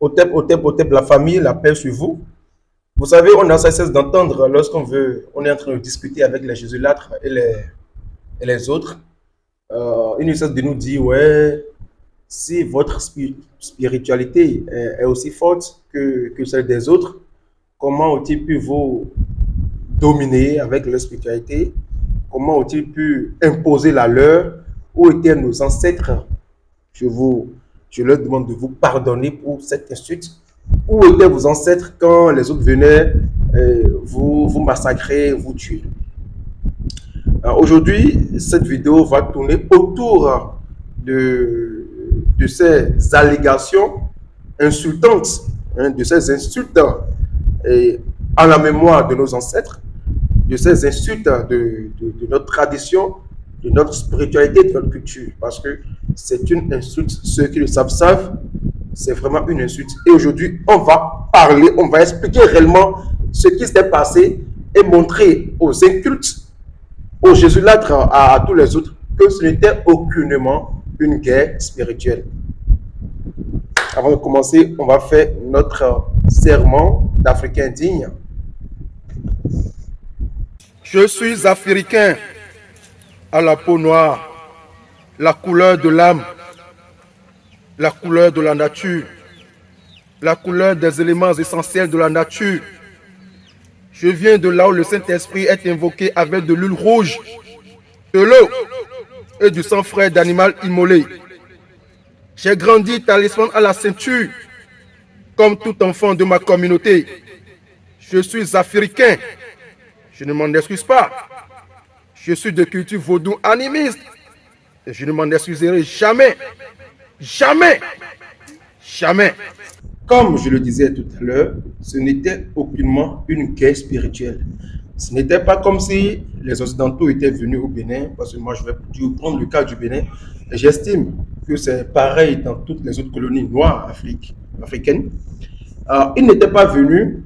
Otep, la famille, la paix sur vous. Vous savez, on a cesse d'entendre lorsqu'on veut, on est en train de discuter avec les jésulâtres et les autres. Ils ne cessent de nous dire, ouais, si votre spiritualité est aussi forte que celle des autres, comment ont-ils pu vous dominer avec leur spiritualité? Comment ont-ils pu imposer la leur? Où étaient nos ancêtres? Je, vous, je leur demande de vous pardonner pour cette insulte. Où étaient vos ancêtres quand les autres venaient vous massacrer, vous tuer? Aujourd'hui, cette vidéo va tourner autour de ces allégations insultantes, hein, de ces insultes à la mémoire de nos ancêtres, de ces insultes de notre tradition, de notre spiritualité, de notre culture. Parce que c'est une insulte. Ceux qui le savent, c'est vraiment une insulte. Et aujourd'hui, on va parler, on va expliquer réellement ce qui s'est passé et montrer aux incultes, aux jésulâtres, à tous les autres, que ce n'était aucunement une guerre spirituelle. Avant de commencer, on va faire notre serment d'Africain digne. Je suis africain, à la peau noire, la couleur de l'âme, la couleur de la nature, la couleur des éléments essentiels de la nature. Je viens de là où le Saint-Esprit est invoqué avec de l'huile rouge, de l'eau et du sang frais d'animal immolé. J'ai grandi talisman à la ceinture, comme tout enfant de ma communauté. Je suis africain. Je ne m'en excuse pas. Je suis de culture vaudou animiste. Et je ne m'en excuserai jamais. Jamais. Jamais. Comme je le disais tout à l'heure, ce n'était aucunement une guerre spirituelle. Ce n'était pas comme si les Occidentaux étaient venus au Bénin, parce que moi je vais prendre le cas du Bénin, et j'estime que c'est pareil dans toutes les autres colonies noires africaines. Ils n'étaient pas venus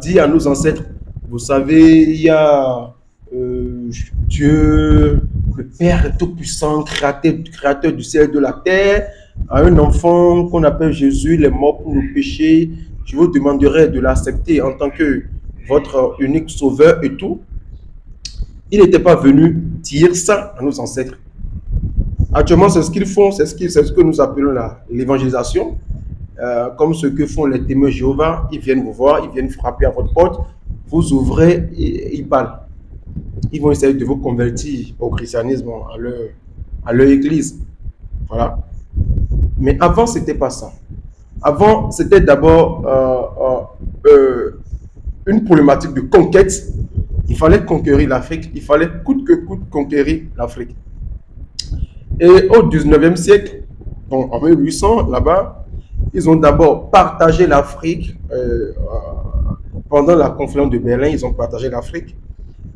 dire à nos ancêtres, vous savez, il y a Dieu, le Père Tout-Puissant, créateur du ciel et de la terre, à un enfant qu'on appelle Jésus, il est mort pour nos péchés. Je vous demanderai de l'accepter en tant que votre unique sauveur et tout. Il n'était pas venu dire ça à nos ancêtres. Actuellement, c'est ce qu'ils font, c'est ce que nous appelons l'évangélisation. Comme ce que font les témoins Jéhovah, ils viennent vous voir, ils viennent frapper à votre porte, vous ouvrez et ils parlent. Ils vont essayer de vous convertir au christianisme, à leur église. Voilà. Mais avant, ce n'était pas ça. Avant, c'était d'abord une problématique de conquête. Il fallait conquérir l'Afrique. Il fallait coûte que coûte conquérir l'Afrique. Et au 19e siècle, donc en 1800, là-bas, ils ont d'abord partagé l'Afrique. Pendant la conférence de Berlin, ils ont partagé l'Afrique.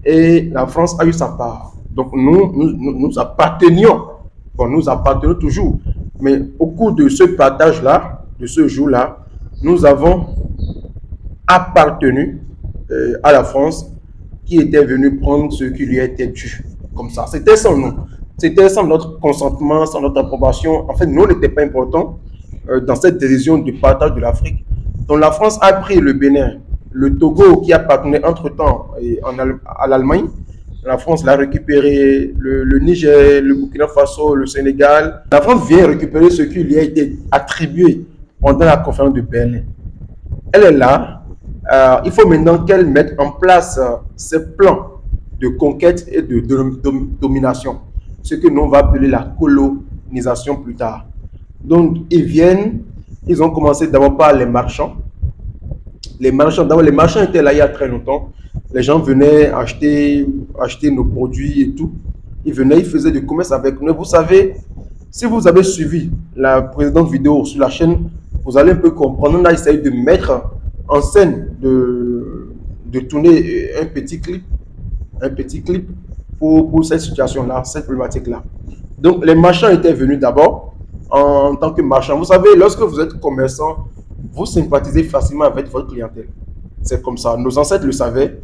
Et la France a eu sa part. Donc nous appartenions. Bon, nous appartenons toujours. Mais au cours de ce partage-là, de ce jour-là, nous avons appartenu à la France qui était venue prendre ce qui lui était dû. Comme ça. C'était sans nous. C'était sans notre consentement, sans notre approbation. En fait, nous n'étions pas importants dans cette décision de partage de l'Afrique. Donc la France a pris le Bénin, le Togo qui appartenait entre-temps à l'Allemagne. La France l'a récupéré, le Niger, le Burkina Faso, le Sénégal. La France vient récupérer ce qui lui a été attribué pendant la conférence de Berlin. Elle est là. Il faut maintenant qu'elle mette en place ses plans de conquête et de domination. Ce que nous on va appeler la colonisation plus tard. Donc, ils ont commencé d'abord par les marchands. Les marchands étaient là il y a très longtemps. Les gens venaient acheter nos produits et tout. Ils venaient, ils faisaient du commerce avec nous. Vous savez, si vous avez suivi la précédente vidéo sur la chaîne, vous allez un peu comprendre. On a essayé de mettre en scène, de tourner un petit clip pour cette situation-là, cette problématique-là. Donc, les marchands étaient venus d'abord en tant que marchands. Vous savez, lorsque vous êtes commerçant, vous sympathisez facilement avec votre clientèle. C'est comme ça. Nos ancêtres le savaient.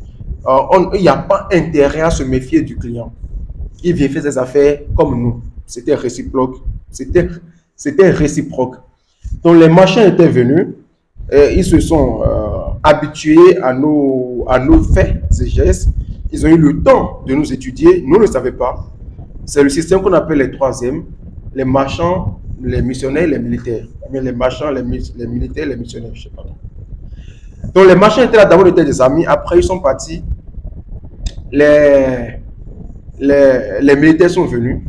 Il n'y a pas intérêt à se méfier du client. Il vient faire ses affaires comme nous. C'était réciproque. C'était réciproque. Donc les marchands étaient venus, ils se sont habitués à nos faits et gestes. Ils ont eu le temps de nous étudier. Nous ne le savions pas. C'est le système qu'on appelle les troisièmes, les marchands, les missionnaires, les militaires. Mais les marchands, les militaires, les missionnaires, je ne sais pas. Donc les marchands étaient là, d'abord ils étaient des amis, après ils sont partis. Les, les militaires sont venus.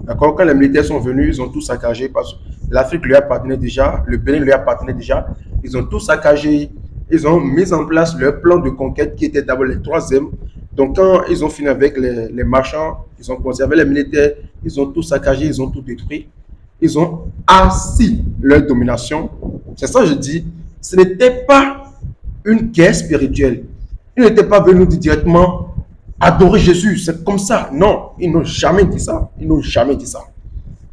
D'accord? Quand les militaires sont venus, ils ont tout saccagé parce que l'Afrique lui appartenait déjà, le Bénin lui appartenait déjà. Ils ont tout saccagé. Ils ont mis en place leur plan de conquête qui était d'abord les troisièmes. Donc quand ils ont fini avec les marchands, ils ont commencé avec les militaires, ils ont tout saccagé, ils ont tout détruit. Ils ont assis leur domination. C'est ça que je dis. Ce n'était pas une guerre spirituelle. Ils n'étaient pas venus nous dire directement adorer Jésus, c'est comme ça. Non, ils n'ont jamais dit ça. Ils n'ont jamais dit ça.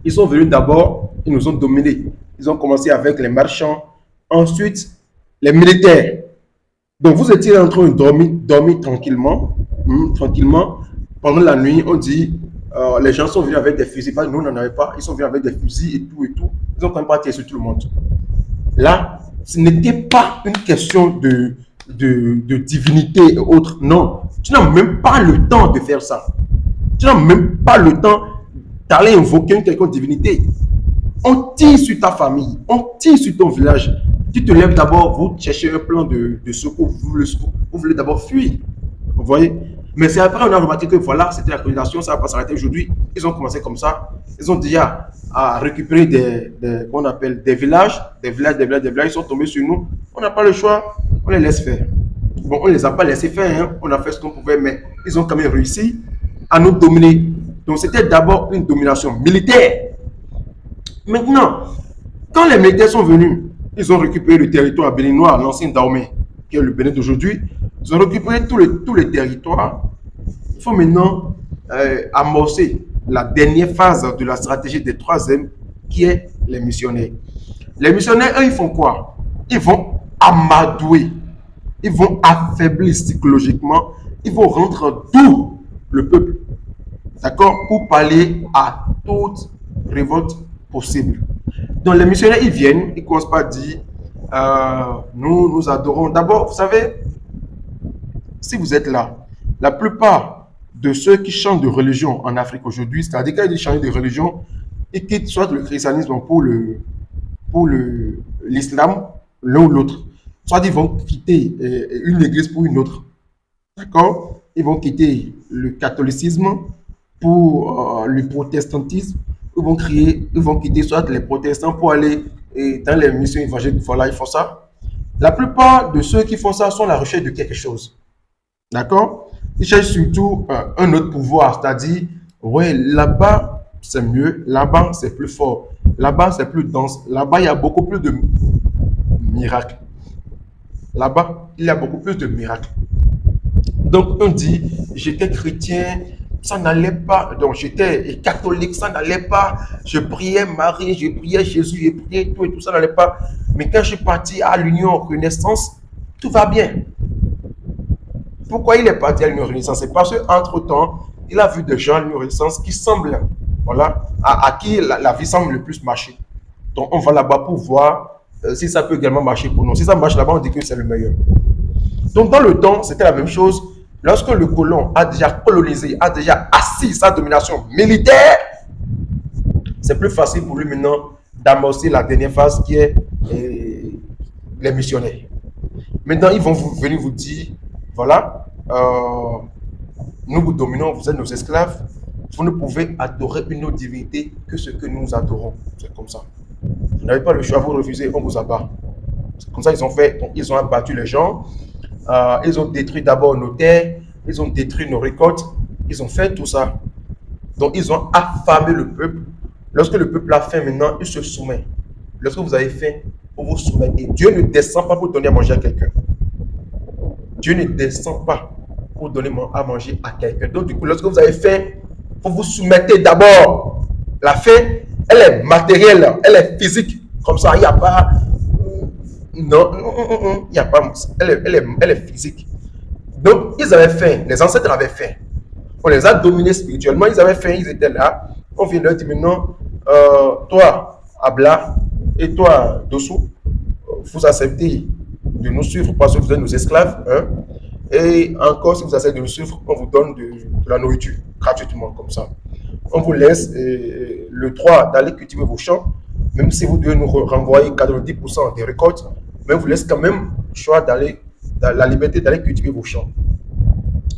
Ils sont venus d'abord, ils nous ont dominés. Ils ont commencé avec les marchands, ensuite les militaires. Donc vous étiez en train de dormir tranquillement, tranquillement. Pendant la nuit, on dit, les gens sont venus avec des fusils. Nous, on n'en avait pas. Ils sont venus avec des fusils et tout et tout. Ils ont quand même pas tiré sur tout le monde. Là, ce n'était pas une question de divinité et autres. Non, tu n'as même pas le temps de faire ça. Tu n'as même pas le temps d'aller invoquer une quelconque divinité. On tire sur ta famille, on tire sur ton village. Tu te lèves d'abord, vous cherchez un plan de secours, vous voulez d'abord fuir. Vous voyez? Mais c'est après on a remarqué que voilà, c'était la colonisation, ça va pas s'arrêter aujourd'hui. Ils ont commencé comme ça. Ils ont déjà à récupérer qu'on appelle des villages. Ils sont tombés sur nous. On n'a pas le choix, on les laisse faire. Bon, on ne les a pas laissés faire, hein. On a fait ce qu'on pouvait, mais ils ont quand même réussi à nous dominer. Donc c'était d'abord une domination militaire. Maintenant, quand les militaires sont venus, ils ont récupéré le territoire béninois, l'ancien Dahomey, qui est le Bénin d'aujourd'hui. Ils ont récupéré tous les territoires. Il faut maintenant amorcer la dernière phase de la stratégie des troisièmes, qui est les missionnaires. Les missionnaires, eux, ils font quoi? Ils vont amadouer, ils vont affaiblir psychologiquement, ils vont rendre doux le peuple. D'accord? Pour parler à toute révolte possible. Donc les missionnaires, ils viennent, ils commencent par dire, nous adorons. D'abord, vous savez, si vous êtes là, la plupart de ceux qui changent de religion en Afrique aujourd'hui, c'est-à-dire quand ils changent de religion, ils quittent soit le christianisme pour l'islam, l'un ou l'autre. Soit ils vont quitter une église pour une autre. D'accord? Ils vont quitter le catholicisme pour le protestantisme. Ils vont quitter soit les protestants pour aller dans les missions évangéliques. Voilà, ils font ça. La plupart de ceux qui font ça sont à la recherche de quelque chose. D'accord? Ils cherchent surtout un autre pouvoir, c'est-à-dire, ouais, là-bas, c'est mieux, là-bas, c'est plus fort, là-bas, c'est plus dense, là-bas, il y a beaucoup plus de miracles. Là-bas, il y a beaucoup plus de miracles. Donc, on dit, j'étais chrétien, ça n'allait pas. Donc, j'étais catholique, ça n'allait pas. Je priais Marie, je priais Jésus, je priais tout et tout, ça n'allait pas. Mais quand je suis parti à l'Union Renaissance, tout va bien. Pourquoi il est parti à l'Union Renaissance? C'est parce qu'entre-temps, il a vu des gens à l'Union Renaissance qui semblent, voilà, à qui la vie semble le plus marcher. Donc, on va là-bas pour voir si ça peut également marcher pour nous. Si ça marche là-bas, on dit que c'est le meilleur. Donc, dans le temps, c'était la même chose. Lorsque le colon a déjà colonisé, a déjà assis sa domination militaire, c'est plus facile pour lui maintenant d'amorcer la dernière phase qui est les missionnaires. Maintenant, ils vont venir vous dire, voilà, nous vous dominons, vous êtes nos esclaves, vous ne pouvez adorer une autre divinité que ce que nous adorons. C'est comme ça. Vous n'avez pas le choix, vous refusez, on vous abat. C'est comme ça qu'ils ont fait, ils ont abattu les gens. Ils ont détruit d'abord nos terres, ils ont détruit nos récoltes, ils ont fait tout ça. Donc ils ont affamé le peuple. Lorsque le peuple a faim maintenant, il se soumet. Lorsque vous avez faim, vous vous soumettez. Dieu ne descend pas pour donner à manger à quelqu'un. Dieu ne descend pas pour donner à manger à quelqu'un. Donc du coup, lorsque vous avez faim, vous vous soumettez d'abord. La faim, elle est matérielle, elle est physique. Comme ça, il n'y a pas... Non, il n'y a pas. Elle est physique. Donc, ils avaient faim. Les ancêtres avaient faim. On les a dominés spirituellement. Ils avaient faim. Ils étaient là. On vient leur dire maintenant, toi, Abla, et toi, dessous, vous acceptez de nous suivre parce que vous êtes nos esclaves. Hein? Et encore, si vous acceptez de nous suivre, on vous donne de la nourriture gratuitement, comme ça. On vous laisse le droit d'aller cultiver vos champs, même si vous devez nous renvoyer 90% des récoltes, mais on vous laisse quand même le choix d'aller, la liberté d'aller cultiver vos champs.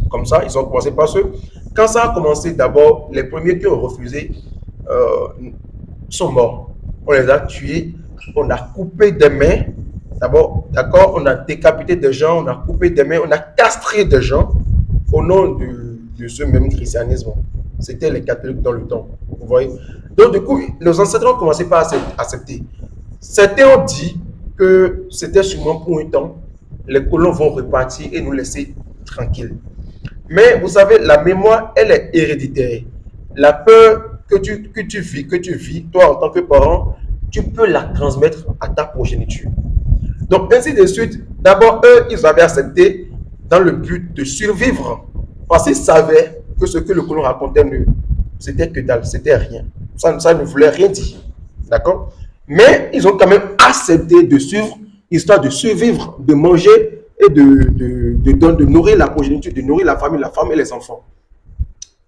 Comme ça, ils ont commencé par ce. Quand ça a commencé, d'abord, les premiers qui ont refusé sont morts. On les a tués, on a coupé des mains. D'abord, d'accord, on a décapité des gens, on a coupé des mains, on a castré des gens au nom de ce même christianisme. C'était les catholiques dans le temps. Vous voyez? Donc, du coup, les ancêtres ont commencé par accepter. Certains ont dit que c'était sûrement pour un temps, les colons vont repartir et nous laisser tranquilles. Mais vous savez, la mémoire, elle est héréditaire. La peur que tu vis, toi en tant que parent, tu peux la transmettre à ta progéniture. Donc, ainsi de suite, d'abord, eux, ils avaient accepté dans le but de survivre. Parce qu'ils savaient que ce que le colon racontait, c'était que dalle, c'était rien. Ça ne voulait rien dire. D'accord? Mais ils ont quand même accepté de suivre, histoire de survivre, de manger et de nourrir la progéniture, de nourrir la femme et les enfants.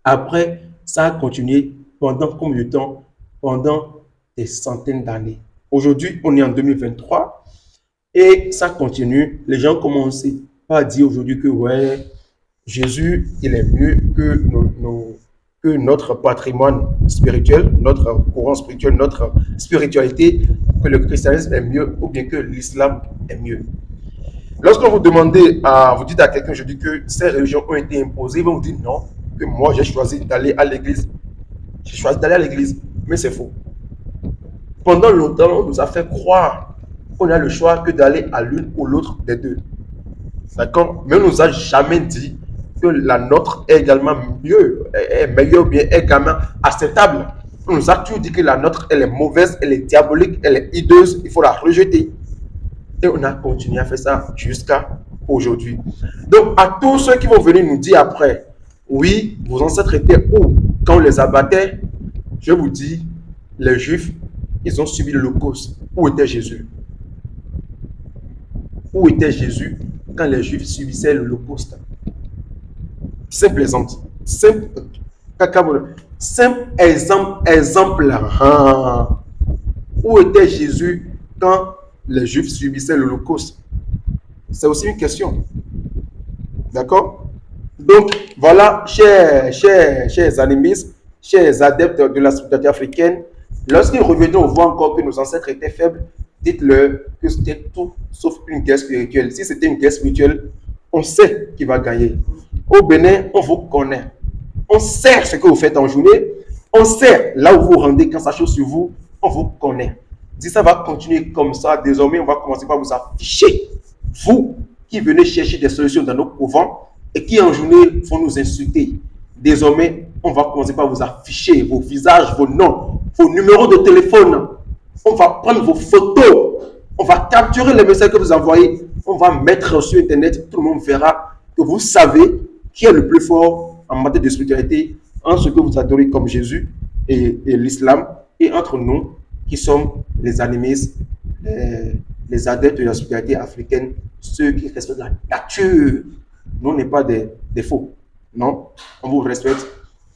Après, ça a continué pendant combien de temps? Pendant des centaines d'années. Aujourd'hui, on est en 2023 et ça continue. Les gens commencent pas à dire aujourd'hui que ouais, Jésus, il est mieux que notre patrimoine spirituel, notre courant spirituel, notre spiritualité, que le christianisme est mieux ou bien que l'islam est mieux. Lorsqu'on vous demandez, vous dites à quelqu'un, je dis que ces religions ont été imposées, ils vont vous dire non, que moi j'ai choisi d'aller à l'église. J'ai choisi d'aller à l'église, mais c'est faux. Pendant longtemps, on nous a fait croire qu'on a le choix que d'aller à l'une ou l'autre des deux. D'accord? Mais on ne nous a jamais dit que la nôtre est également mieux, est meilleure, bien également acceptable. On nous a toujours dit que la nôtre, elle est mauvaise, elle est diabolique, elle est hideuse, il faut la rejeter. Et on a continué à faire ça jusqu'à aujourd'hui. Donc, à tous ceux qui vont venir nous dire après, oui, vos ancêtres étaient où quand on les abattait? Je vous dis, les Juifs, ils ont subi l'Holocauste. Où était Jésus? Où était Jésus quand les Juifs subissaient l'Holocauste? Simple exemple. Simple exemple. Où était Jésus quand les Juifs subissaient l'Holocauste? C'est aussi une question. D'accord? Donc, voilà, chers animistes, chers adeptes de la spiritualité africaine, lorsqu'ils reviendront voir encore que nos ancêtres étaient faibles, dites-leur que c'était tout sauf une guerre spirituelle. Si c'était une guerre spirituelle, on sait qui va gagner. Au Bénin, on vous connaît. On sait ce que vous faites en journée. On sait là où vous rendez quand ça chauffe sur vous. On vous connaît. Si ça va continuer comme ça, désormais, on va commencer par vous afficher. Vous qui venez chercher des solutions dans nos couvents et qui en journée vont nous insulter. Désormais, on va commencer par vous afficher vos visages, vos noms, vos numéros de téléphone. On va prendre vos photos. On va capturer les messages que vous envoyez. On va mettre sur Internet. Tout le monde verra que vous savez qui est le plus fort en matière de spiritualité entre ce que vous adorez comme Jésus et l'islam et entre nous qui sommes les animistes, les adeptes de la spiritualité africaine, ceux qui respectent la nature. Nous, on n'est pas des faux. Non, on vous respecte,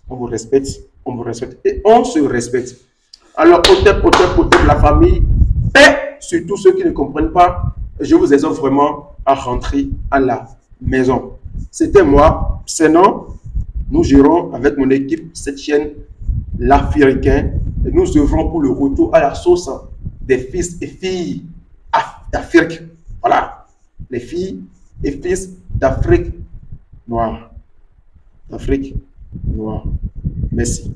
on vous respecte, on vous respecte et on se respecte. Alors, au la famille, et surtout ceux qui ne comprennent pas, je vous exhorte vraiment à rentrer à la maison. C'était moi, sinon, nous gérons avec mon équipe cette chaîne, l'Africain, et nous œuvrons pour le retour à la source des fils et filles d'Afrique. Voilà, les filles et fils d'Afrique noire. D'Afrique noire. Merci.